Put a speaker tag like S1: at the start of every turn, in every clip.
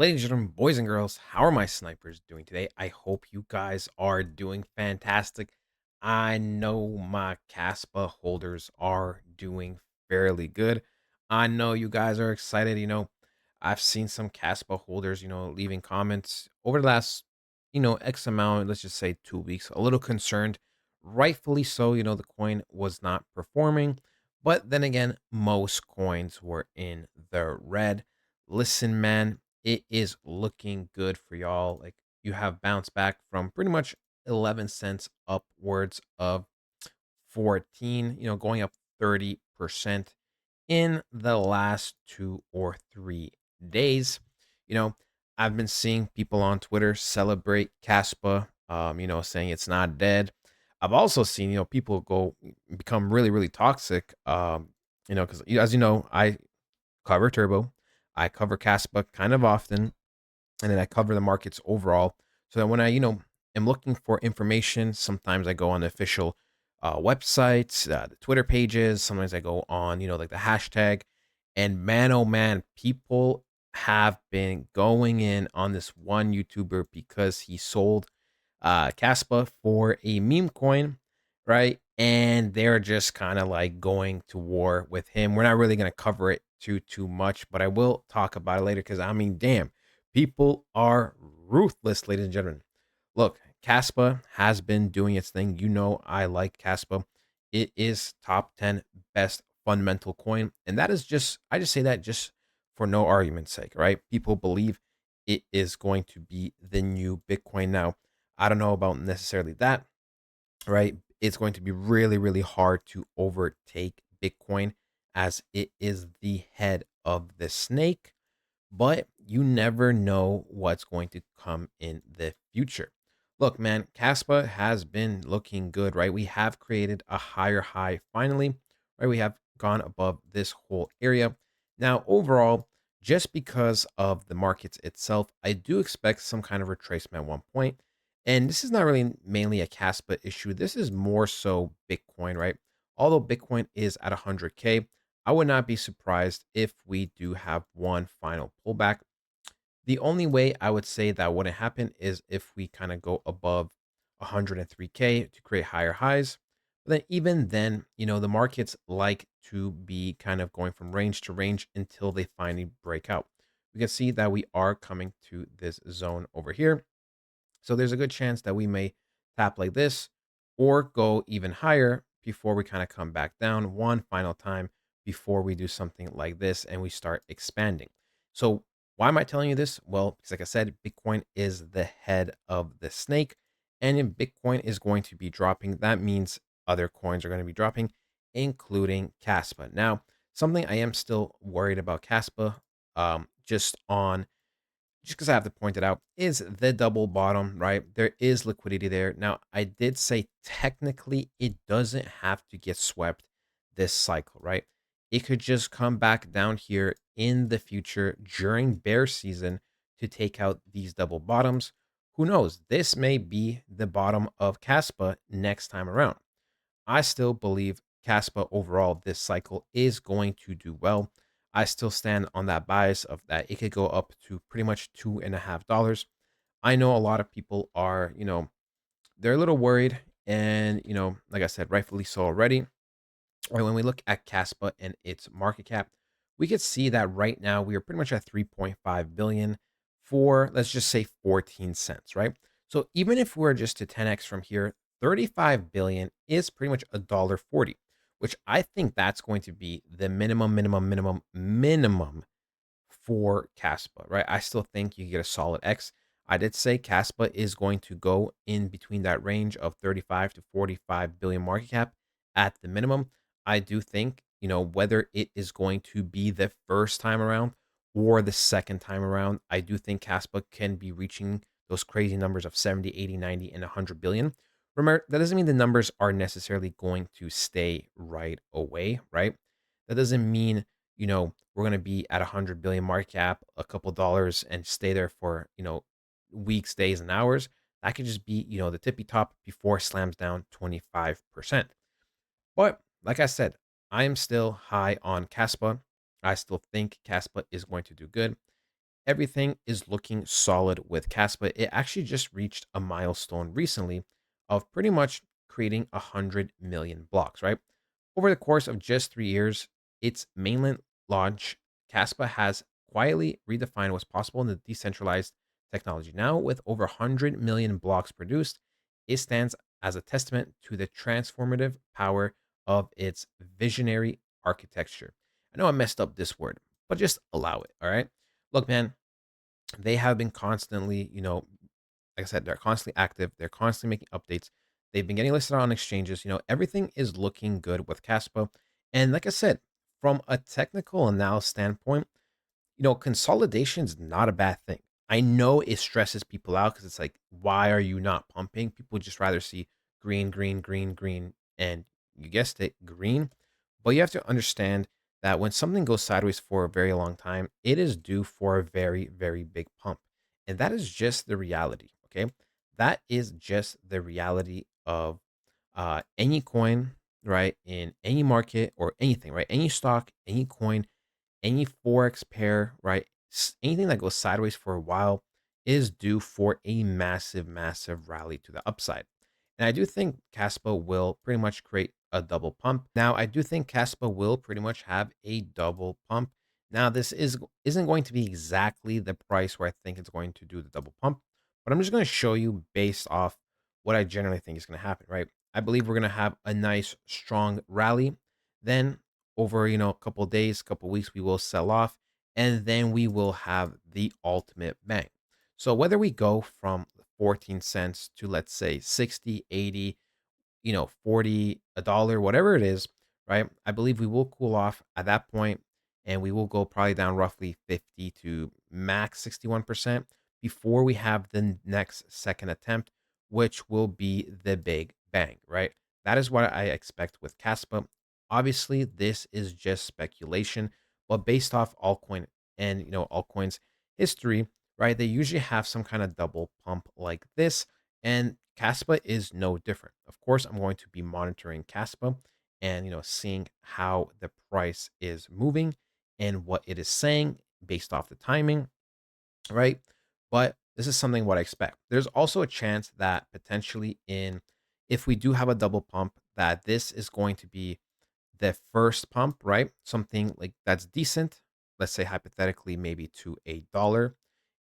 S1: Ladies and gentlemen, boys and girls, how are my snipers doing today? I hope you guys are doing fantastic. I know my Caspa holders are doing fairly good. I know you guys are excited. I've seen some Caspa holders, leaving comments over the last, X amount, let's just say 2 weeks, a little concerned. Rightfully so, the coin was not performing. But then again, most coins were in the red. Listen, man, it is looking good for y'all. Like you have bounced back from pretty much 11 cents upwards of 14, going up 30% in the last 2 or 3 days. You know, I've been seeing people on Twitter celebrate Caspa, saying it's not dead. I've also seen, people become really, really toxic. Because as you know, I cover Turbo, I cover Caspa kind of often, and then I cover the markets overall. So that when I, am looking for information, sometimes I go on the official websites, the Twitter pages. Sometimes I go on, like the hashtag. And man, oh man, people have been going in on this one YouTuber because he sold Caspa for a meme coin, right? And they're just kind of like going to war with him. We're not really going to cover it too much, but I will talk about it later because I mean, damn, people are ruthless, ladies and gentlemen. Look, Caspa has been doing its thing. I like Caspa. It is top 10 best fundamental coin. And that is I just say that just for no argument's sake, right? People believe it is going to be the new Bitcoin. Now, I don't know about necessarily that, right? It's going to be really, really hard to overtake Bitcoin as it is the head of the snake, but you never know what's going to come in the future. Look, man, Caspa has been looking good, right? We have created a higher high finally, right? We have gone above this whole area. Now, overall, just because of the markets itself, I do expect some kind of retracement at one point. And this is not really mainly a Caspa issue. This is more so Bitcoin, right? Although Bitcoin is at 100K, I would not be surprised if we do have one final pullback. The only way I would say that wouldn't happen is if we kind of go above 103K to create higher highs. But then, even then, the markets like to be kind of going from range to range until they finally break out. We can see that we are coming to this zone over here. So there's a good chance that we may tap like this or go even higher before we kind of come back down one final time before we do something like this and we start expanding. So why am I telling you this? Well, because like I said, Bitcoin is the head of the snake, and if Bitcoin is going to be dropping, that means other coins are going to be dropping, including Caspa. Now, something I am still worried about Caspa, just on just because I have to point it out, is the double bottom, right? There is liquidity there. Now, I did say technically it doesn't have to get swept this cycle, right? It could just come back down here in the future during bear season to take out these double bottoms. Who knows? This may be the bottom of Caspa next time around. I still believe Caspa overall this cycle is going to do well. I still stand on that bias of that it could go up to pretty much $2.50. I know a lot of people are, they're a little worried, and like I said, rightfully so already. Right, when we look at Caspa and its market cap, we could see that right now we are pretty much at 3.5 billion for, let's just say, 14 cents, right? So even if we're just to 10x from here, 35 billion is pretty much $1.40, which I think that's going to be the minimum for Caspa, right? I still think you get a solid X. I did say Caspa is going to go in between that range of 35 to 45 billion market cap at the minimum. I do think, whether it is going to be the first time around or the second time around, I do think Caspa can be reaching those crazy numbers of 70, 80, 90, and 100 billion. Remember, that doesn't mean the numbers are necessarily going to stay right away, right? That doesn't mean, we're going to be at 100 billion market cap, a couple dollars, and stay there for, weeks, days, and hours. That could just be, the tippy top before it slams down 25%. But like I said, I am still high on Caspa. I still think Caspa is going to do good. everything is looking solid with Caspa. It actually just reached a milestone recently of pretty much creating 100 million blocks, right? Over the course of just 3 years, its mainland launch, Caspa has quietly redefined what's possible in the decentralized technology. Now, with over 100 million blocks produced, it stands as a testament to the transformative power of its visionary architecture. I know I messed up this word, but just allow it. All right. Look, man, they have been constantly, like I said, they're constantly active. They're constantly making updates. They've been getting listed on exchanges. Everything is looking good with Caspa. And like I said, from a technical analysis standpoint, consolidation is not a bad thing. I know it stresses people out because it's like, why are you not pumping? People just rather see green, green, green, green, and you guessed it, green. But you have to understand that when something goes sideways for a very long time, it is due for a very, very big pump. And that is just the reality. Okay. That is just the reality of any coin, right? In any market or anything, right? Any stock, any coin, any forex pair, right? Anything that goes sideways for a while is due for a massive, massive rally to the upside. And I do think Caspa will pretty much create a double pump. Now, I do think Caspa will pretty much have a double pump. Now, this isn't going to be exactly the price where I think it's going to do the double pump, but I'm just going to show you based off what I generally think is going to happen, right? I believe we're going to have a nice, strong rally. Then over a couple of days, couple of weeks, we will sell off, and then we will have the ultimate bang. So whether we go from 14 cents to, let's say, 60, 80, 40, a dollar, whatever it is, right? I believe we will cool off at that point and we will go probably down roughly 50 to max 61% before we have the next second attempt, which will be the big bang, right? That is what I expect with Caspa. Obviously, this is just speculation, but based off altcoin and altcoins history, right? They usually have some kind of double pump like this, and Caspa is no different. Of course, I'm going to be monitoring Caspa and seeing how the price is moving and what it is saying based off the timing, right? But this is something what I expect. There's also a chance that potentially in if we do have a double pump that this is going to be the first pump, right? Something like that's decent. Let's say hypothetically maybe to a dollar,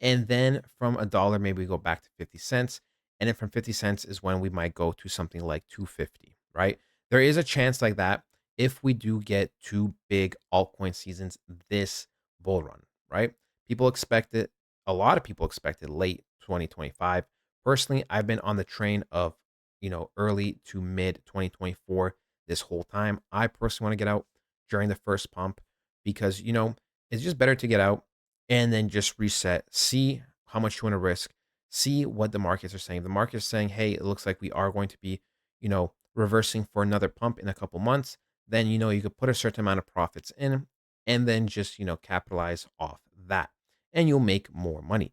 S1: and then from a dollar, maybe we go back to 50 cents. And then from 50 cents is when we might go to something like 250, right? There is a chance like that if we do get two big altcoin seasons this bull run, right? People expect it, a lot of people expect it late 2025. Personally, I've been on the train of, early to mid 2024 this whole time. I personally want to get out during the first pump because, it's just better to get out and then just reset, see how much you want to risk, see what the markets are saying. The market is saying, hey, it looks like we are going to be, reversing for another pump in a couple months. Then, you could put a certain amount of profits in and then just, capitalize off that and you'll make more money.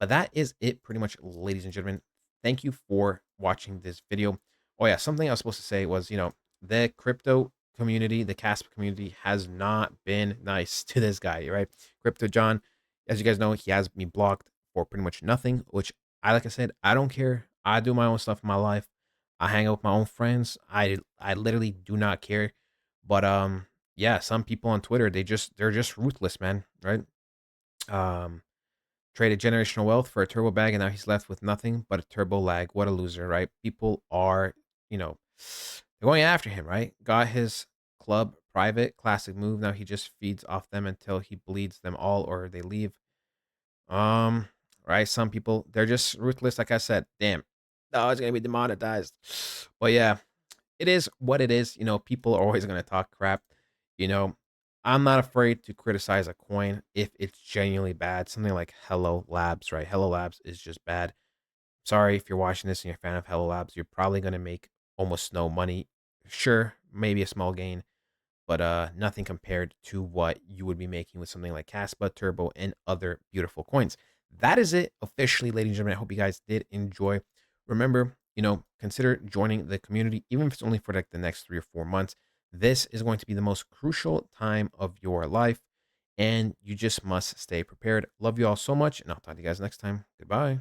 S1: But that is it pretty much, ladies and gentlemen. Thank you for watching this video. Oh yeah, something I was supposed to say was, the crypto community, the Caspa community has not been nice to this guy, right? Crypto John, as you guys know, he has me blocked for pretty much nothing, which like I said, I don't care. I do my own stuff in my life. I hang out with my own friends. I literally do not care. But yeah, some people on Twitter, they're just ruthless, man, right? Um Traded generational wealth for a turbo bag, and now he's left with nothing but a turbo lag. What a loser, right? People are, they're going after him, right? Got his club private, classic move. Now he just feeds off them until he bleeds them all or they leave. Um, right? Some people, they're just ruthless, like I said. Damn. Oh, it's gonna be demonetized. But yeah, it is what it is. People are always going to talk crap. You know, I'm not afraid to criticize a coin if it's genuinely bad. Something like Hello Labs, right? Hello Labs is just bad. Sorry if you're watching this and you're a fan of Hello Labs, you're probably going to make almost no money. Sure, maybe a small gain, but nothing compared to what you would be making with something like Caspa, Turbo, and other beautiful coins. That is it officially, ladies and gentlemen. I hope you guys did enjoy. Remember, consider joining the community, even if it's only for like the next 3 or 4 months. This is going to be the most crucial time of your life. and you just must stay prepared. Love you all so much, and I'll talk to you guys next time. Goodbye.